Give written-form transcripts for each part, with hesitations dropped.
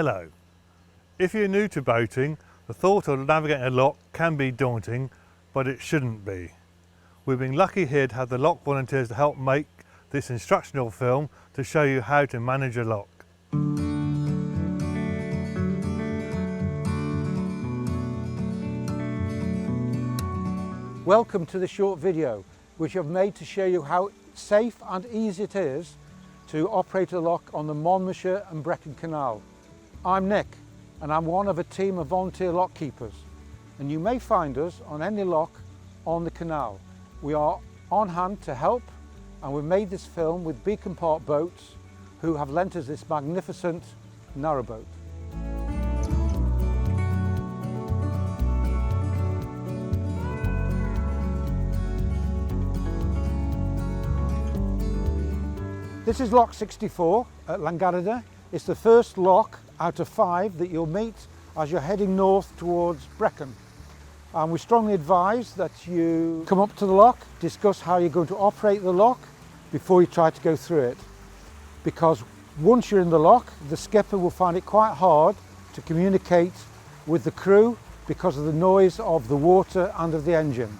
Hello. If you're new to boating, the thought of navigating a lock can be daunting, but it shouldn't be. We've been lucky here to have the lock volunteers to help make this instructional film to show you how to manage a lock. Welcome to the short video which I've made to show you how safe and easy it is to operate a lock on the Monmouthshire and Brecon Canal. I'm Nick and I'm one of a team of volunteer lock keepers, and you may find us on any lock on the canal. We are on hand to help, and we've made this film with Beacon Park Boats, who have lent us this magnificent narrowboat. This is lock 64 at Alasdair. It's the first lock out of 5 that you'll meet as you're heading north towards Brecon. And we strongly advise that you come up to the lock, discuss how you're going to operate the lock before you try to go through it. Because once you're in the lock, the skipper will find it quite hard to communicate with the crew because of the noise of the water and of the engine.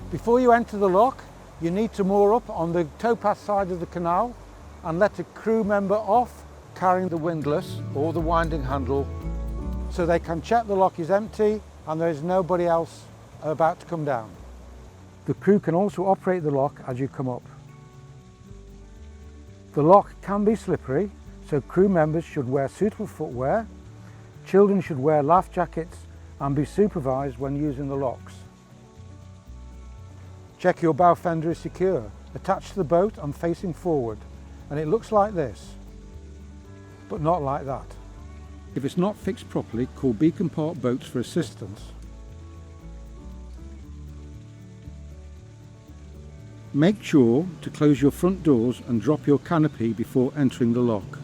Before you enter the lock, you need to moor up on the towpath side of the canal and let a crew member off carrying the windlass or the winding handle so they can check the lock is empty and there is nobody else about to come down. The crew can also operate the lock as you come up. The lock can be slippery, so crew members should wear suitable footwear. Children should wear life jackets and be supervised when using the locks. Check your bow fender is secure, attached to the boat and facing forward, and it looks like this, but not like that. If it's not fixed properly, call Beacon Park Boats for assistance. Make sure to close your front doors and drop your canopy before entering the lock.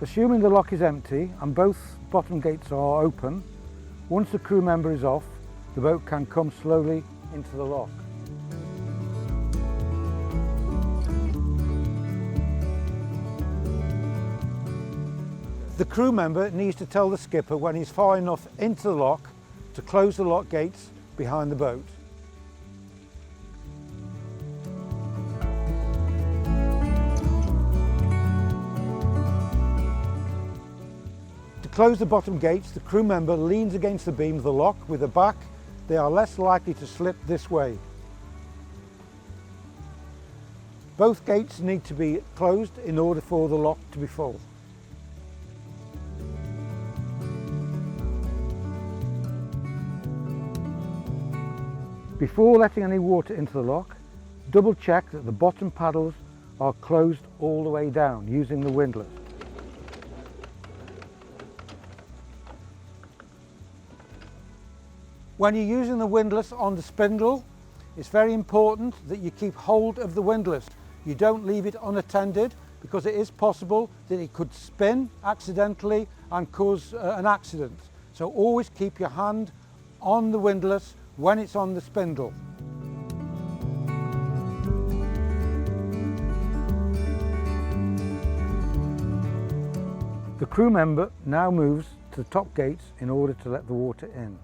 Assuming the lock is empty and both bottom gates are open, once the crew member is off, the boat can come slowly into the lock. The crew member needs to tell the skipper when he's far enough into the lock to close the lock gates behind the boat. To close the bottom gates, the crew member leans against the beam of the lock with the back. They are less likely to slip this way. Both gates need to be closed in order for the lock to be full. Before letting any water into the lock, double check that the bottom paddles are closed all the way down using the windlass. When you're using the windlass on the spindle, it's very important that you keep hold of the windlass. You don't leave it unattended because it is possible that it could spin accidentally and cause an accident. So always keep your hand on the windlass when it's on the spindle. The crew member now moves to the top gates in order to let the water in.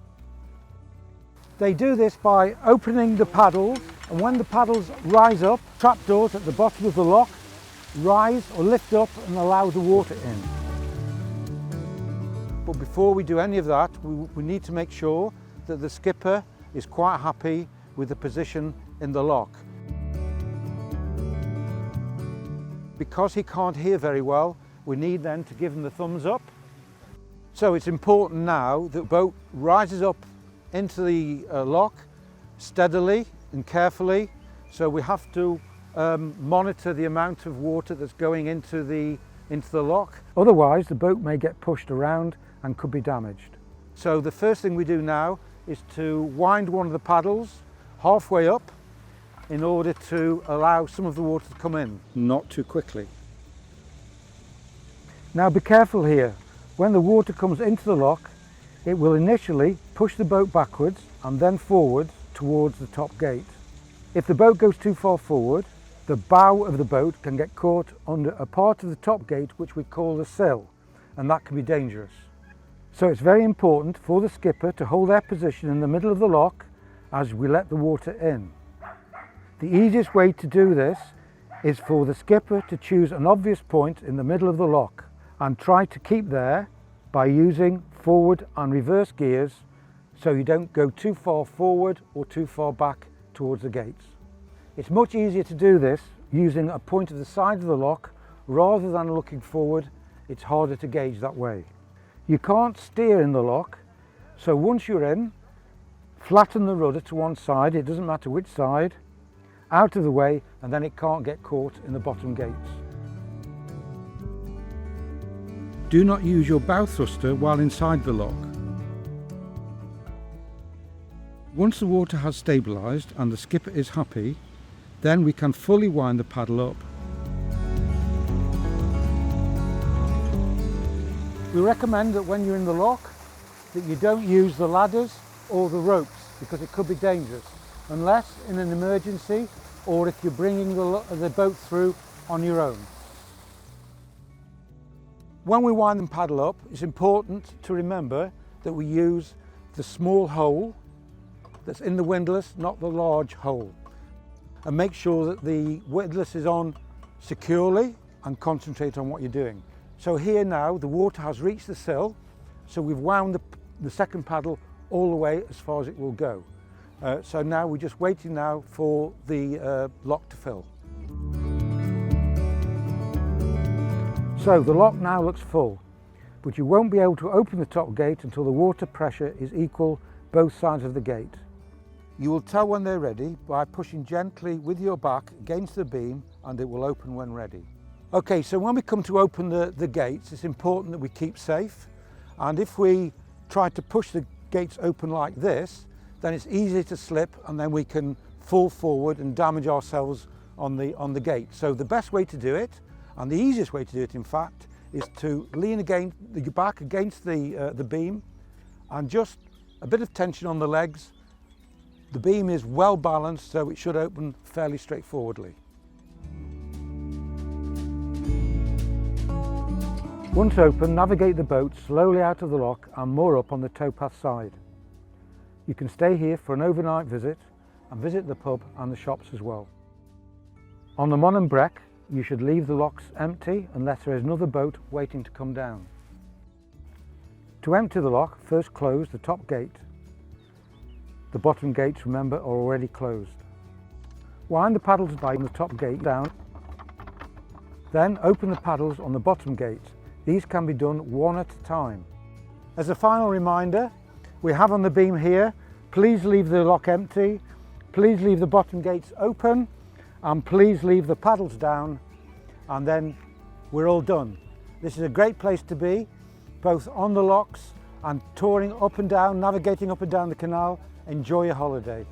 They do this by opening the paddles, and when the paddles rise up, trapdoors at the bottom of the lock rise or lift up and allow the water in. But before we do any of that, we need to make sure that the skipper is quite happy with the position in the lock. Because he can't hear very well, we need then to give him the thumbs up. So it's important now that the boat rises up into the lock steadily and carefully, so we have to monitor the amount of water that's going into the lock. Otherwise the boat may get pushed around and could be damaged. So the first thing we do now is to wind one of the paddles halfway up in order to allow some of the water to come in. Not too quickly. Now be careful here. When the water comes into the lock, it will initially push the boat backwards and then forwards towards the top gate. If the boat goes too far forward, the bow of the boat can get caught under a part of the top gate which we call the sill, and that can be dangerous. So it's very important for the skipper to hold their position in the middle of the lock as we let the water in. The easiest way to do this is for the skipper to choose an obvious point in the middle of the lock and try to keep there by using forward and reverse gears so you don't go too far forward or too far back towards the gates. It's much easier to do this using a point of the side of the lock rather than looking forward. It's harder to gauge that way. You can't steer in the lock, so once you're in, flatten the rudder to one side, it doesn't matter which side, out of the way, and then it can't get caught in the bottom gates. Do not use your bow thruster while inside the lock. Once the water has stabilised and the skipper is happy, then we can fully wind the paddle up. We recommend that when you're in the lock that you don't use the ladders or the ropes because it could be dangerous, unless in an emergency or if you're bringing the boat through on your own. When we wind and paddle up, it's important to remember that we use the small hole that's in the windlass, not the large hole. And make sure that the windlass is on securely and concentrate on what you're doing. So here now the water has reached the sill, so we've wound the second paddle all the way as far as it will go. So now we're just waiting now for the lock to fill. So the lock now looks full, but you won't be able to open the top gate until the water pressure is equal both sides of the gate. You will tell when they're ready by pushing gently with your back against the beam and it will open when ready. Okay, so when we come to open the gates, it's important that we keep safe, and if we try to push the gates open like this, then it's easy to slip and then we can fall forward and damage ourselves on the gate. So the best way to do it, and the easiest way to do it in fact, is to lean against your back against the beam and just a bit of tension on the legs. The beam is well balanced, so it should open fairly straightforwardly. Once open, navigate the boat slowly out of the lock and moor up on the towpath side. You can stay here for an overnight visit and visit the pub and the shops as well. On the Mon and Breck, you should leave the locks empty unless there is another boat waiting to come down. To empty the lock, first close the top gate. The bottom gates, remember, are already closed. Wind the paddles by the top gate down. Then open the paddles on the bottom gate. These can be done one at a time. As a final reminder, we have on the beam here, please leave the lock empty, please leave the bottom gates open, and please leave the paddles down, and then we're all done. This is a great place to be, both on the locks and touring up and down, navigating up and down the canal. Enjoy your holiday.